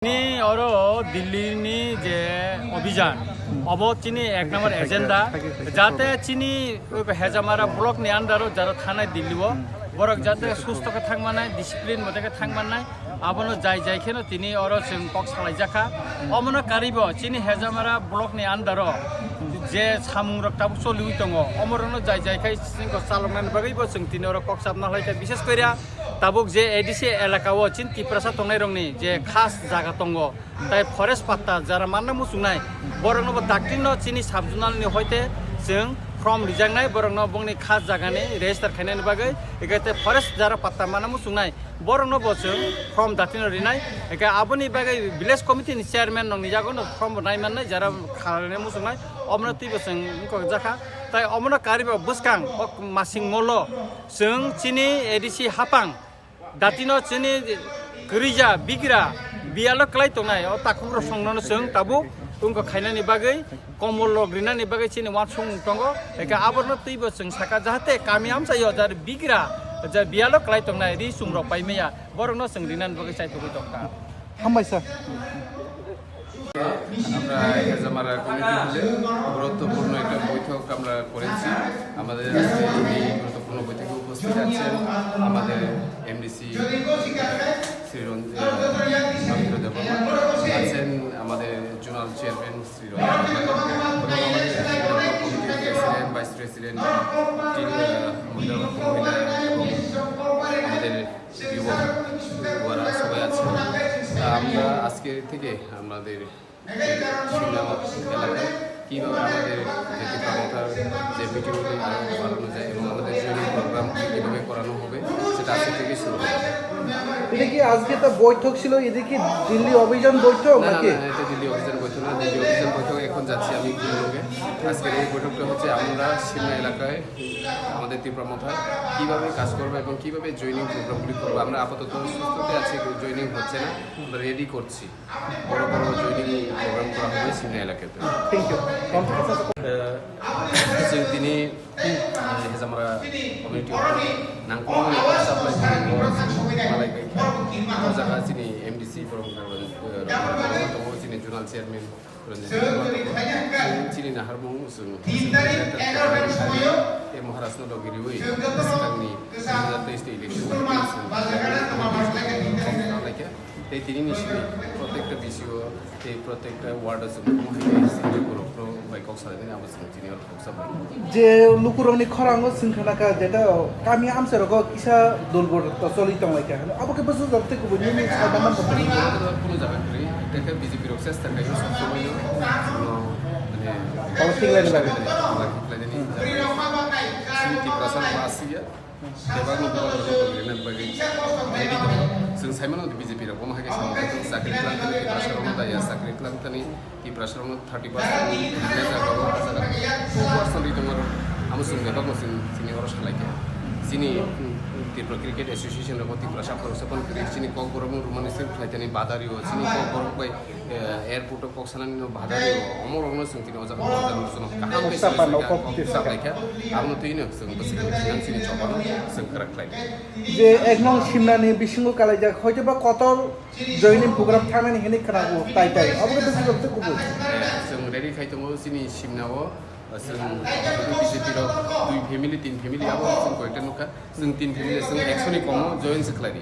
ini orang Delhi ni je अभियान अब चीनी एक नंबर एजेंडा जाते चीनी हेजामारा ब्लॉक नि अंदर जरा थाना दिल्ली वो बरक जाते सुस्त का थांग मानाय डिसिप्लिन मते का थांग मानाय आबनो जाय जाय खेनो तिनी और जों पक्ष सालाय जाखा अमनो कारिबो चीनी हेजामारा ब्लॉक नि अंदर जे सामुं रक्ताबो सलिउ दङ अमरनो जाय जाय खाय सिंको सालमान बगैबो जों तिनी और पक्ष साबना लायखा विशेष करिया ताबुक जे एडिसि एलाकाओ चिन तिप्रासा तंनाय रंगनि जे खास जागा दङ ताय फरेस्ट पात्ता जरा मानना मुसुंनाय बरंनो दाक्टिनो चिनी साबजुनालनि होयते जों फ्रम रिजांनाय बरंनो बंनि खास जागानि रेजिस्टार खायनायनि बागै एगाते फरेस्ट जरा पात्ता मानना मुसुंनाय बरंनो बसों फ्रम दाक्टिनो रिनाय एगा आबनि बागै विलेज कमिटिनि चेयारमैन नंनि जागोनो फ्रम नाय माननाय जरा खालायनाय मुसुंनाय अमनो तिबसों इंको जाखा ताय अमनो कारिबो बुसकां मासिं मलो जों चिनी एडिसि हापां दातिनो चिनी गरीजा बिग्रा बियालो क्लाय तंनाय अ ताकुरो संनो जों ताबु तुमको खायनानि बागै कमल ग्रिनानि बागै चिनी वान सं दंगो एका आबरनो तैबो जों साका जाहाथे कामियाम जायो जार बिग्रा जा बियालो क्लाय तंनाय रि सुमरो पाइमेया बरनो जों रिनानि बागै साइतबो दंका हामबायसा আমরা হেজামারা কমিটি মিলে গুরুত্বপূর্ণ একটা বৈঠক আমরা করেছি আমাদের এই গুরুত্বপূর্ণ বৈঠকে উপস্থিত আছেন আমাদের এমডিসি শ্রী রবীন্দ্র দেববর্মা আছেন আমাদের zonal chairman Shri president vice president মহিলা এবং আমাদের যুবক ওরা সবাই আছেন আমরা আজকে থেকে আমাদের এলাকায় কীভাবে আমাদের প্রমোটার যে মিটিংগুলি আরও বাড়ানো যায় এবং আমাদের ট্রেনিং প্রোগ্রাম কীভাবে করানো হবে সেটা আজকে থেকে শুরু হবে। এটা কি আজকে তো বৈঠক ছিল এদিকে দিল্লি অভিযান বৈঠক নাকি? এটা দিল্লি অভিযান বৈঠক না, দিল্লি অভিযান বৈঠক এখন যাচ্ছি আমি লোকে। আজকের এই বৈঠকটা হচ্ছে আমরা সিমনা এলাকায় আমাদের তীব্রমথায় কীভাবে কাজ করবো এবং কীভাবে জয়নিং প্রোগ্রামগুলি করবো। আমরা আপাতত সুস্থতে আছি, জয়নিং হচ্ছে না, আমরা রেডি করছি। বড় বড় জয়নিং প্রোগ্রাম করা হবে সিমনা এলাকাতে। Thank you. তিনি হেজামারা কমিউনিটি নাংকুমনি সাপ্লাই মালাই জায়গা চিনি এমডিসি চিনি জোনাল চেয়ারম্যান চিনি नाहारमुं जों महाराष्ट्र लगिरिवै सिगांनि 2023 इलेक्शन এই তিনি নিশ্চয়ই প্রত্যেকটা বিষয় এই প্রত্যেকটা ওয়ার্ড আছে সিনিয়র গ্রুপ বাই কক্সাবাজার আমরা সিনিয়র কক্সাবাজার যে লুকুরংনি খরাঙ্গ সিনখানাকা যেটা কামি আমসেরগ কিসা দলগর চলিত লাইকা আবকে বসু জবতে কো নিমি সাদামান বলি কোনো জায়গা করে এটা বিজেপি রক চেষ্টা করে সব সময় মানে পলিটিক্যাল লাইনে লাগে লাইনে সিটি প্রসার Masia 대박은 그거는 bagay ready toซึ่งใช้มันใน BJP เราผมให้กันสักครั้งที่ประชาชนได้สักครั้งที่ประชาชน30%ได้จากเราสัก2% itu mar amusung debak musim sini harus halainya sini di cricket association ro ti prasha prosapan kri sini kok borong rumah nisir flightani badario sini kok borong bai airport kok sanan badario omor omor sing tini ojak ojak suno kaham ke saklaika amno tuino sing basik sini chobano sing karak lai যে এক নং সিমনানি বিসিঙ্গ কালাইজা হয়তোবা কত joining programme থানানি হেনি খানাগো তাই আবকে বসু জবতে কো sing ready khaitamo sini simnao जों BJP रो 2 family 3 family आबो जों कयटा नुका जों 3 फेमिली जों 100 नि कम जयन से खलारि